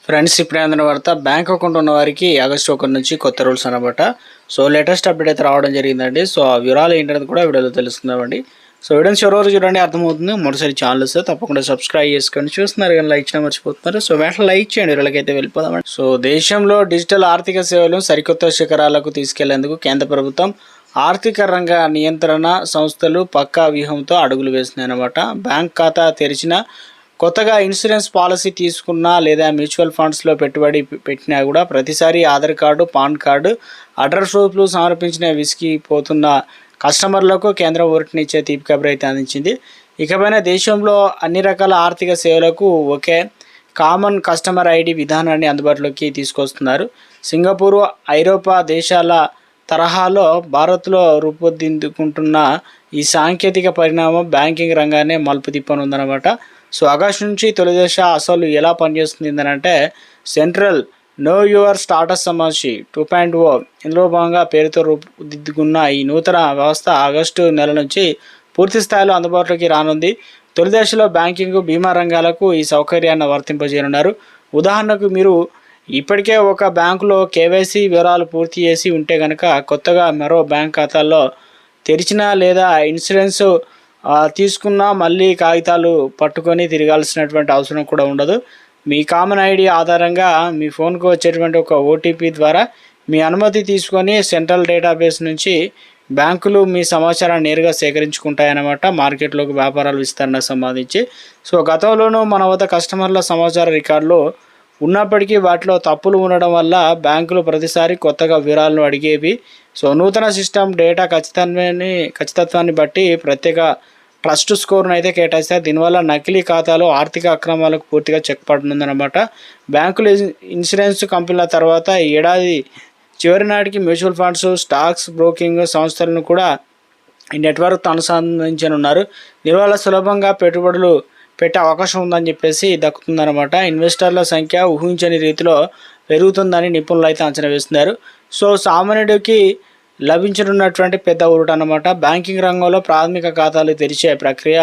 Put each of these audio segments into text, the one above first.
Friends, ఇప్పుడే అందిన వార్త. బ్యాంక్ అకౌంట్ ఉన్న వారికి ఆగస్టు 1 నుంచి కొత్త రూల్స్ అనమాట. సో లేటెస్ట్ అప్డేట్ అయితే రావడం జరిగిందండి. సో ఆ వివరాలు ఏంటనేది కూడా వీడియోలో తెలుసుకుందామండి. సో వీడియోని చివరి చూడండి, అర్థమవుతుంది. మొదటిసారి ఛానల్ వస్తే తప్పకుండా సబ్స్క్రైబ్ చేసుకోండి. చూస్తున్నారు కానీ లైక్ చేయడం మర్చిపోతున్నారు. సో వెంటనే లైక్ చేయండి. వీళ్ళకైతే వెళ్ళిపోదామండి. సో దేశంలో డిజిటల్ ఆర్థిక సేవలు సరికొత్త శిఖరాలకు తీసుకెళ్లేందుకు కేంద్ర ప్రభుత్వం ఆర్థిక రంగ నియంత్రణ సంస్థలు పక్కా వ్యూహంతో అడుగులు వేస్తున్నాయన్నమాట. బ్యాంక్ ఖాతా తెరిచిన, కొత్తగా ఇన్సూరెన్స్ పాలసీ తీసుకున్నా లేదా మ్యూచువల్ ఫండ్స్లో పెట్టుబడి పెట్టినా కూడా ప్రతిసారి Aadhaar card, pan card, address ప్రూఫ్లు సమర్పించిన విసిగిపోతున్న కస్టమర్లకు కేంద్రం ఊరటనిచ్చే తీపి కబురు అయితే అందించింది. ఇకపైన దేశంలో అన్ని రకాల ఆర్థిక సేవలకు ఒకే కామన్ కస్టమర్ ఐడి విధానాన్ని అందుబాటులోకి తీసుకొస్తున్నారు. సింగపూర్, ఐరోపా దేశాల తరహాలో భారత్లో రూపుదిద్దుకుంటున్న ఈ సాంకేతిక పరిణామం బ్యాంకింగ్ రంగాన్ని మలుపు తిప్పనుందన్నమాట. సో ఆగస్టు నుంచి తొలి దశ అసలు ఎలా పనిచేస్తుంది అంటే సెంట్రల్ నో యువర్ స్టాటస్ సమస్య 2.0 ఇందులో భాగంగా పేరుతో రూపుదిద్దుకున్న ఈ నూతన వ్యవస్థ ఆగస్టు నెల నుంచి పూర్తి స్థాయిలో అందుబాటులోకి రానుంది. తొలి దశలో బ్యాంకింగ్, బీమా రంగాలకు ఈ సౌకర్యాన్ని వర్తింపజేయనున్నారు. ఉదాహరణకు మీరు ఇప్పటికే ఒక బ్యాంకులో కేవైసీ వివరాలు పూర్తి చేసి ఉంటే కనుక కొత్తగా మరో బ్యాంక్ ఖాతాల్లో తెరిచిన లేదా ఇన్సూరెన్స్ తీసుకున్న మళ్ళీ కాగితాలు పట్టుకొని తిరగాల్సినటువంటి అవసరం కూడా ఉండదు. మీ కామన్ ఐడి ఆధారంగా మీ ఫోన్కు వచ్చేటువంటి ఒక ఓటీపీ ద్వారా మీ అనుమతి తీసుకొని సెంట్రల్ డేటాబేస్ నుంచి బ్యాంకులు మీ సమాచారాన్ని నేరుగా సేకరించుకుంటాయన్నమాట. మార్కెట్లోకి వ్యాపారాల విస్తరణకు సంబంధించి సో గతంలోనూ మన వద్ద కస్టమర్ల సమాచార రికార్డులు ఉన్నప్పటికీ వాటిలో తప్పులు ఉండడం వల్ల బ్యాంకులు ప్రతిసారి కొత్తగా వివరాలను అడిగేవి. సో నూతన సిస్టమ్ డేటా ఖచ్చితత్వాన్ని బట్టి ప్రత్యేక ట్రస్ట్ స్కోర్ను అయితే కేటాయిస్తారు. దీనివల్ల నకిలీ ఖాతాలు, ఆర్థిక అక్రమాలకు పూర్తిగా చెక్ పడుతుందన్నమాట. బ్యాంకులు, ఇన్సూరెన్స్ కంపెనీల తర్వాత ఈ ఏడాది చివరి నాటికి మ్యూచువల్ ఫండ్స్, స్టాక్స్ బ్రోకింగ్ సంస్థలను కూడా ఈ నెట్వర్క్తో అనుసంధానించనున్నారు. దీనివల్ల సులభంగా పెట్టుబడులు పెట్టే అవకాశం ఉందని చెప్పేసి దక్కుతుందన్నమాట. ఇన్వెస్టర్ల సంఖ్య ఊహించని రీతిలో పెరుగుతుందని నిపుణులు అయితే అంచనా వేస్తున్నారు. సో సామాన్యుడికి లభించనున్నటువంటి పెద్ద ఊరట అన్నమాట. బ్యాంకింగ్ రంగంలో ప్రాథమిక ఖాతాలు తెరిచే ప్రక్రియ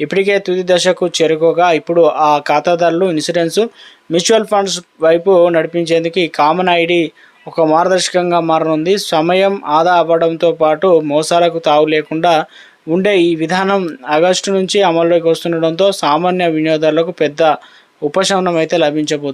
ఇప్పటికే తుది దశకు చేరుకోగా ఇప్పుడు ఆ ఖాతాదారులు ఇన్సూరెన్స్, మ్యూచువల్ ఫండ్స్ వైపు నడిపించేందుకు ఈ కామన్ ఐడి ఒక మార్గదర్శకంగా మారనుంది. సమయం ఆదా అవ్వడంతో పాటు మోసాలకు తావు లేకుండా ఉండే ఈ విధానం ఆగస్టు నుంచి అమల్లోకి వస్తుండడంతో సామాన్య వినియోగదారులకు పెద్ద ఉపశమనం అయితే లభించబోతుంది.